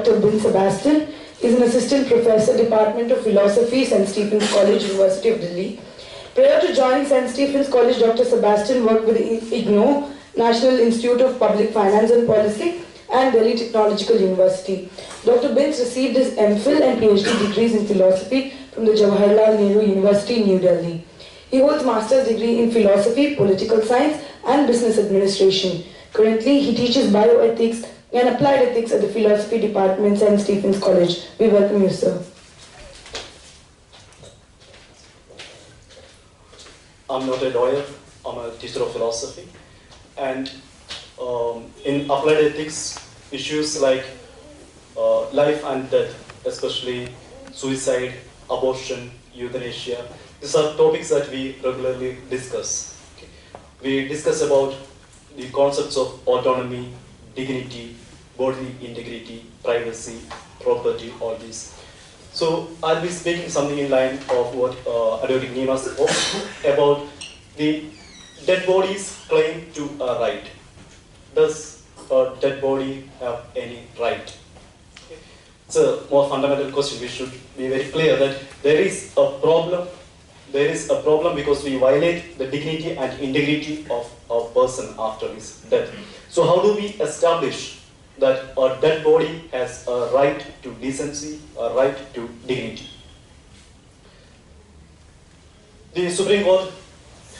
Dr. Sebastian. He is an assistant professor, Department of Philosophy, St. Stephen's College, University of Delhi. Prior to joining St. Stephen's College, Dr. Sebastian worked with IGNO, National Institute of Public Finance and Policy, and Delhi Technological University. Dr. Binz received his MPhil and PhD degrees in philosophy from the Jawaharlal Nehru University, New Delhi. He holds master's degree in philosophy, political science, and business administration. Currently, he teaches bioethics and applied ethics at the philosophy department at St. Stephen's College. We welcome you, sir. I'm not a lawyer, I'm a teacher of philosophy. And in applied ethics, issues like life and death, especially suicide, abortion, euthanasia, these are topics that we regularly discuss. Okay. We discuss about the concepts of autonomy, dignity, bodily integrity, privacy, property, all these. So I'll be speaking something in line of what Advocate Nima spoke about the dead body's claim to a right. Does a dead body have any right? Okay. It's a more fundamental question. We should be very clear that there is a problem. There is a problem because we violate the dignity and integrity of a person after his death. So how do we establish that a dead body has a right to decency, a right to dignity? The Supreme Court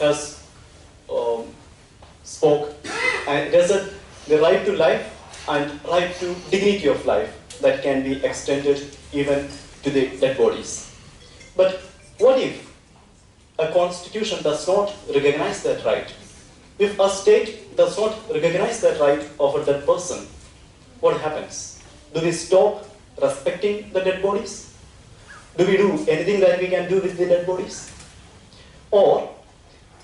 has spoke and it said the right to life and right to dignity of life that can be extended even to the dead bodies. But what if a constitution does not recognize that right? If a state does not recognize that right of a dead person, what happens? Do we stop respecting the dead bodies? Do we do anything that we can do with the dead bodies? Or,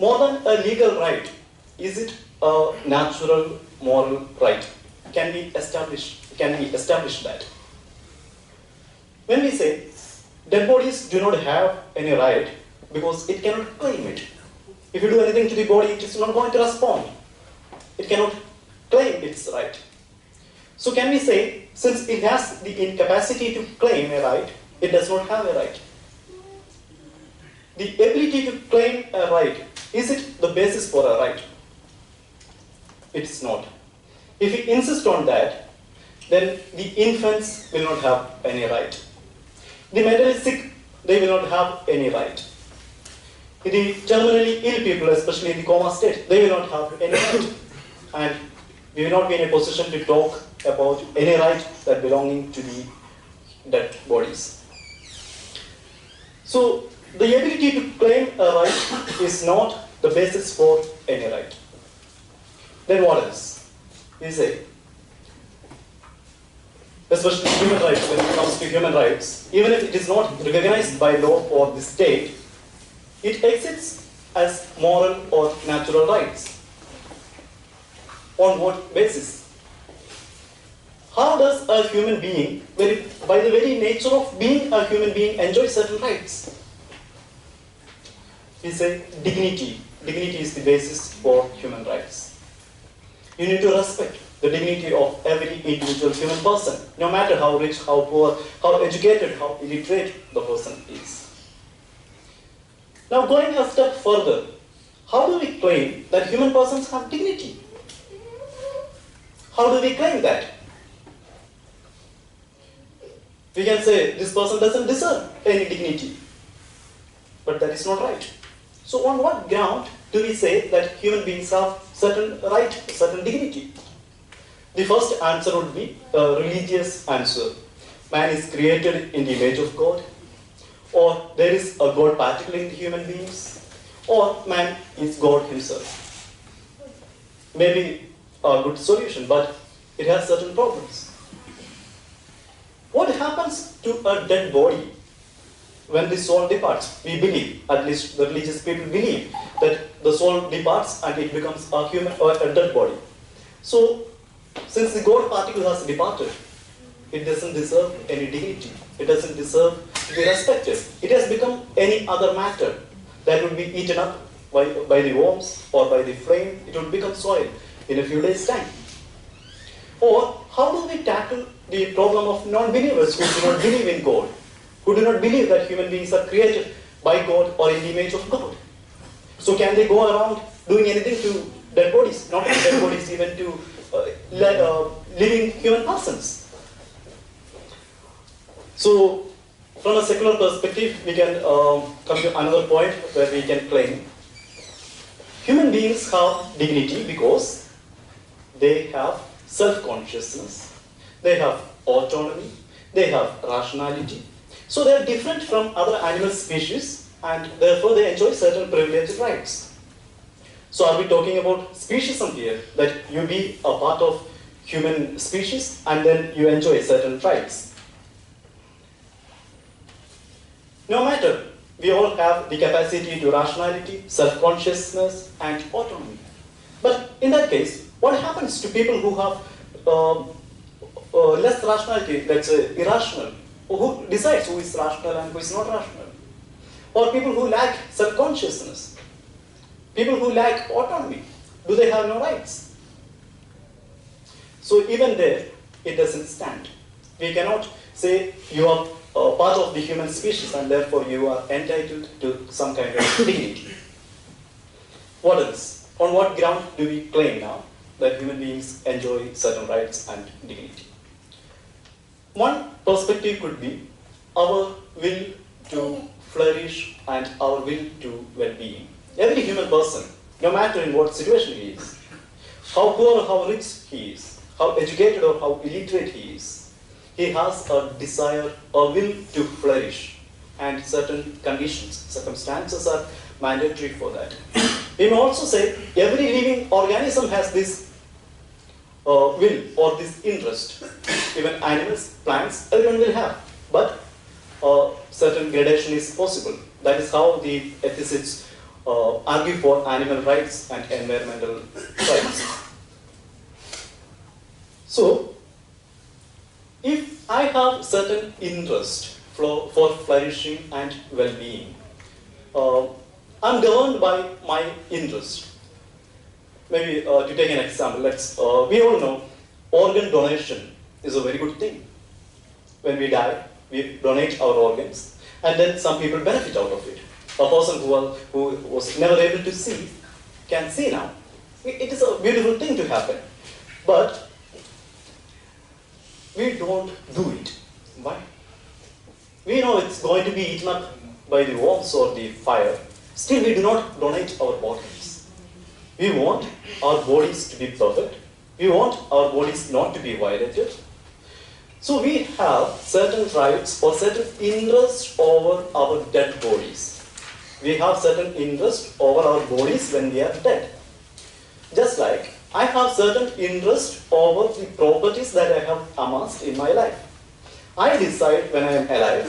more than a legal right, is it a natural moral right? Can we establish that? When we say dead bodies do not have any right because it cannot claim it. If you do anything to the body, it is not going to respond. It cannot claim its right. So can we say, since it has the incapacity to claim a right, it does not have a right? The ability to claim a right, is it the basis for a right? It is not. If we insist on that, then the infants will not have any right. The mentally sick, they will not have any right. The terminally ill people, especially in the coma state, they will not have any right. And we will not be in a position to talk about any right that belonging to the dead bodies. So the ability to claim a right is not the basis for any right. Then what else? We say, especially human rights, when it comes to human rights, even if it is not recognized by law or the state, it exists as moral or natural rights. On what basis? How does a human being, by the very nature of being a human being, enjoy certain rights? We say dignity. Dignity is the basis for human rights. You need to respect the dignity of every individual human person, no matter how rich, how poor, how educated, how illiterate the person is. Now going a step further, how do we claim that human persons have dignity? How do we claim that? We can say this person doesn't deserve any dignity, but that is not right. So on what ground do we say that human beings have certain right, certain dignity? The first answer would be a religious answer. Man is created in the image of God, or there is a God particularly in the human beings, or man is God himself. Maybe a good solution, but it has certain problems. What happens to a dead body when the soul departs? We believe, at least the religious people believe, that the soul departs and it becomes a human or a dead body. So, since the God particle has departed, it doesn't deserve any dignity. It doesn't deserve to be respected. It has become any other matter that would be eaten up by the worms or by the flame. It would become soil in a few days' time. Or how do we tackle the problem of non-believers who do not believe in God, who do not believe that human beings are created by God or in the image of God? So can they go around doing anything to dead bodies, not to dead bodies, even to living human persons? So from a secular perspective, we can come to another point where we can claim human beings have dignity because they have self-consciousness, they have autonomy, they have rationality. So they are different from other animal species and therefore they enjoy certain privileged rights. So are we talking about speciesism here, that you be a part of human species and then you enjoy certain rights? No matter, we all have the capacity to rationality, self-consciousness and autonomy. But in that case, what happens to people who have less rationality, let's say irrational? Who decides who is rational and who is not rational? Or people who lack self-consciousness? People who lack autonomy? Do they have no rights? So even there, it doesn't stand. We cannot say you are part of the human species and therefore you are entitled to some kind of dignity. What else? On what ground do we claim now that human beings enjoy certain rights and dignity? One perspective could be our will to flourish and our will to well-being. Every human person, no matter in what situation he is, how poor or how rich he is, how educated or how illiterate he is, he has a desire, a will to flourish, and certain conditions, circumstances are mandatory for that. We may also say every living organism has this will or this interest. Even animals, plants, everyone will have. But certain gradation is possible. That is how the ethicists argue for animal rights and environmental rights. So, if I have certain interest for flourishing and well-being, I'm governed by my interest. Maybe to take an example, we all know organ donation is a very good thing. When we die, we donate our organs, and then some people benefit out of it. A person who was never able to see can see now. It is a beautiful thing to happen. But we don't do it. Why? We know it's going to be eaten up by the worms or the fire. Still, we do not donate our organs. We want our bodies to be perfect. We want our bodies not to be violated. So we have certain rights or certain interest over our dead bodies. We have certain interest over our bodies when we are dead. Just like I have certain interest over the properties that I have amassed in my life. I decide when I am alive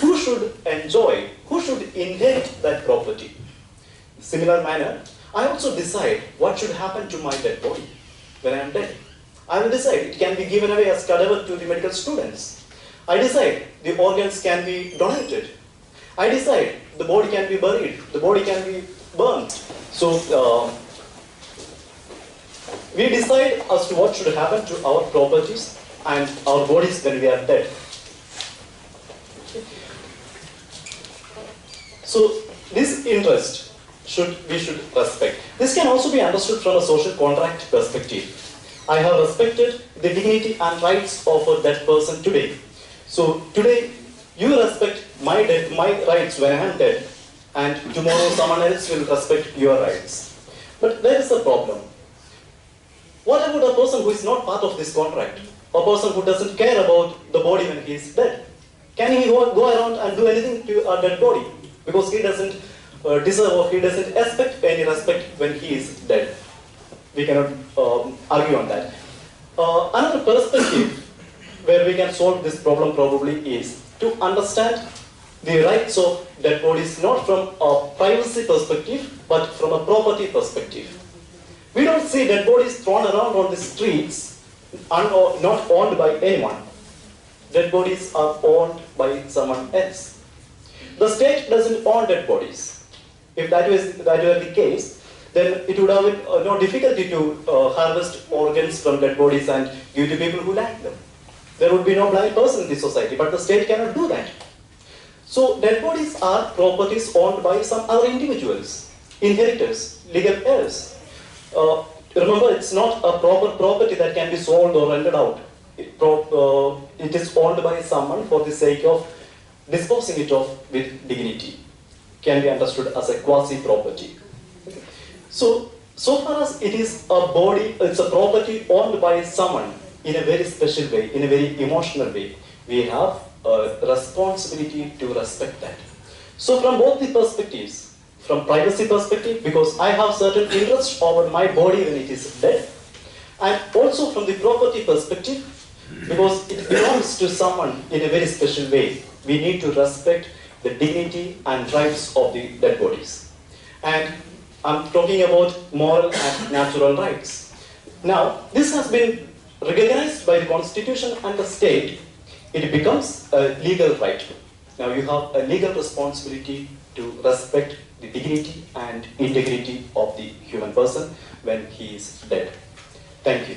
who should enjoy, who should inherit that property. In similar manner, I also decide what should happen to my dead body when I am dead. I will decide it can be given away as cadaver to the medical students. I decide the organs can be donated. I decide the body can be buried, the body can be burnt. So we decide as to what should happen to our properties and our bodies when we are dead. So this interest we should respect. This can also be understood from a social contract perspective. I have respected the dignity and rights of a dead person today. So today you respect my rights when I am dead, and tomorrow someone else will respect your rights. But there is a problem. What about a person who is not part of this contract? A person who doesn't care about the body when he is dead? Can he go around and do anything to a dead body? Because he doesn't deserve or he doesn't expect any respect when he is dead. We cannot argue on that. Another perspective where we can solve this problem probably is to understand the rights of dead bodies not from a privacy perspective but from a property perspective. We don't see dead bodies thrown around on the streets not owned by anyone. Dead bodies are owned by someone else. The state doesn't own dead bodies. If that were the case, then it would have no difficulty to harvest organs from dead bodies and give to people who lack them. There would be no blind person in this society, but the state cannot do that. So dead bodies are properties owned by some other individuals, inheritors, legal heirs. Remember, it's not a proper property that can be sold or rented out. It is owned by someone for the sake of disposing it off with dignity. Can be understood as a quasi-property. So far as it is a body, it's a property owned by someone in a very special way, in a very emotional way, we have a responsibility to respect that. So from both the perspectives, from privacy perspective, because I have certain interest over my body when it is dead, and also from the property perspective, because it belongs to someone in a very special way, we need to respect the dignity and rights of the dead bodies. And I'm talking about moral and natural rights. Now, this has been recognized by the Constitution and the state. It becomes a legal right. Now you have a legal responsibility to respect the dignity and integrity of the human person when he is dead. Thank you.